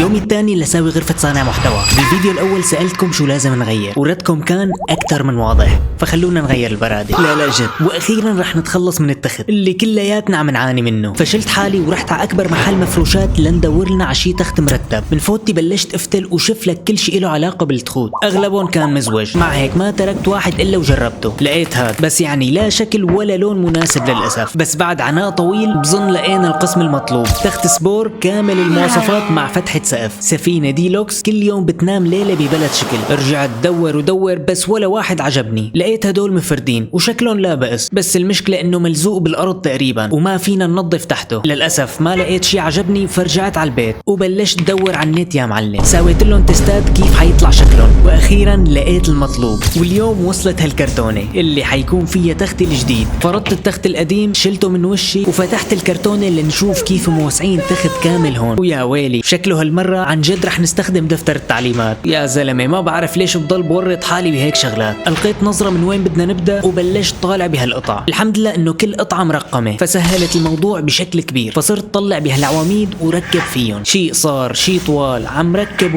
يومي الثاني لساوي غرفة صانع محتوى. بالفيديو الأول سألتكم شو لازم نغير، وردكم كان أكثر من واضح، فخلونا نغير البرادة. لا جد. وأخيرا رح نتخلص من التخت اللي كلياتنا عم نعاني منه. فشلت حالي ورحت على أكبر محل مفروشات لندور لنا على شي تخت مرتب. من فوتي بلشت أفتل وشوف لك كل شيء له علاقة بالتخوت، أغلبهم كان مزوج، مع هيك ما تركت واحد إلا وجربته. لقيت هاد، بس يعني لا شكل ولا لون مناسب للأسف. بس بعد عناء طويل بظن لقينا القسم المطلوب، تخت سبور كامل المواصفات مع فتحة سقف، سفينة ديلوكس، كل يوم بتنام ليلة ببلد شكل. رجعت دور بس ولا واحد عجبني. لقيت هدول مفردين وشكلهم لا بأس، بس المشكلة انه ملزوق بالارض تقريبا وما فينا ننظف تحته. للأسف ما لقيت شي عجبني، فرجعت على البيت وبلشت دور على النت يا معلم. سويت لهم تستات كيف حيطلع شكلهم، واخيرا لقيت المطلوب. واليوم وصلت هالكرتونة اللي حيكون فيها تختي الجديد. فرضت التخت القديم، شلته من وشي وفتحت الكرتونة لنشوف كيف موسعين تخت كامل هون. ويا ويلي شكله هالمرة عن جد رح نستخدم دفتر التعليمات. يا زلمة ما بعرف ليش بضل بورط حالي بهيك شغلات. القيت نظرة من وين بدنا نبدأ وبلشت طالع بهالقطع. الحمد لله انه كل قطعة مرقمة، فسهلت الموضوع بشكل كبير. فصرت طلع بهالعواميد وركب فيهم، شي قصار شي طوال، عم ركب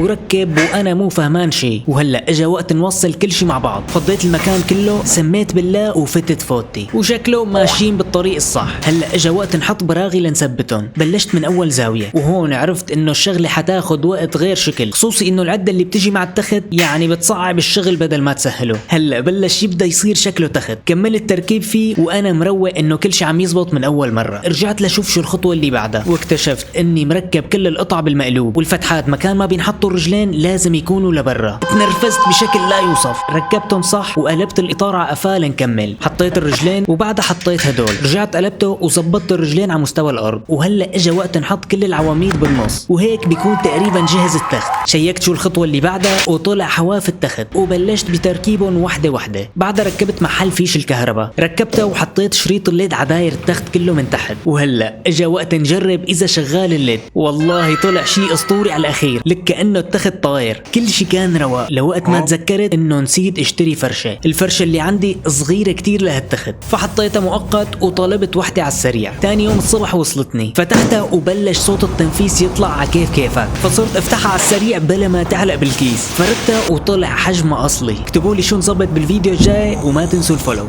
وانا مو فهمان شي. وهلا اجا وقت نوصل كل شي مع بعض. فضيت المكان كله، سميت بالله وفتت فوتي، وشكله ماشيين بالطريق الصح. هلا اجا وقت نحط براغي لنثبتهم. بلشت من اول زاوية، وهون عرفت انه الشغله حتاخد وقت غير شكل، خصوصي انه العده اللي بتجي مع التخت يعني بتصعب الشغل بدل ما تسهله. هلا بلش يبدا يصير شكله تخت. كملت تركيب فيه وانا مروق انه كل شيء عم يزبط من اول مره. رجعت لشوف شو الخطوه اللي بعدها، واكتشفت اني مركب كل القطع بالمقلوب، والفتحات مكان ما بينحطوا الرجلين لازم يكونوا لبرا. تنرفزت بشكل لا يوصف. ركبتهم صح وقلبت الاطار على قفاه لنكمل. حطيت الرجلين وبعدها حطيت هدول. رجعت قلبته وظبطت الرجلين على مستوى الارض. وهلا اجى وقت نحط كل العواميد بالنص، وهيك بيكون تقريبا جهز التخت. شيكت شو الخطوه اللي بعدها وطلع حواف التخت، وبلشت بتركيبهم وحده وحده. بعدها ركبت محل فيش الكهرباء، ركبته وحطيت شريط الليد على داير التخت كله من تحت. وهلا اجى وقت نجرب اذا شغال الليد. والله طلع شيء اسطوري على الاخير، لك كانه التخت طاير. كل شيء كان رواق لوقت ما تذكرت انه نسيت اشتري فرشه. الفرشه اللي عندي صغيره كتير لهالتخت، فحطيتها مؤقت وطلبت وحده على السريع. ثاني يوم الصبح وصلتني، فتحتها وبلش صوت التنفيس يطلع على كيفك، فصرت افتحها على السريع بلا ما تعلق بالكيس. فردتها وطلع حجمها اصلي. اكتبوا لي شو نظبط بالفيديو الجاي، وما تنسوا الفولو.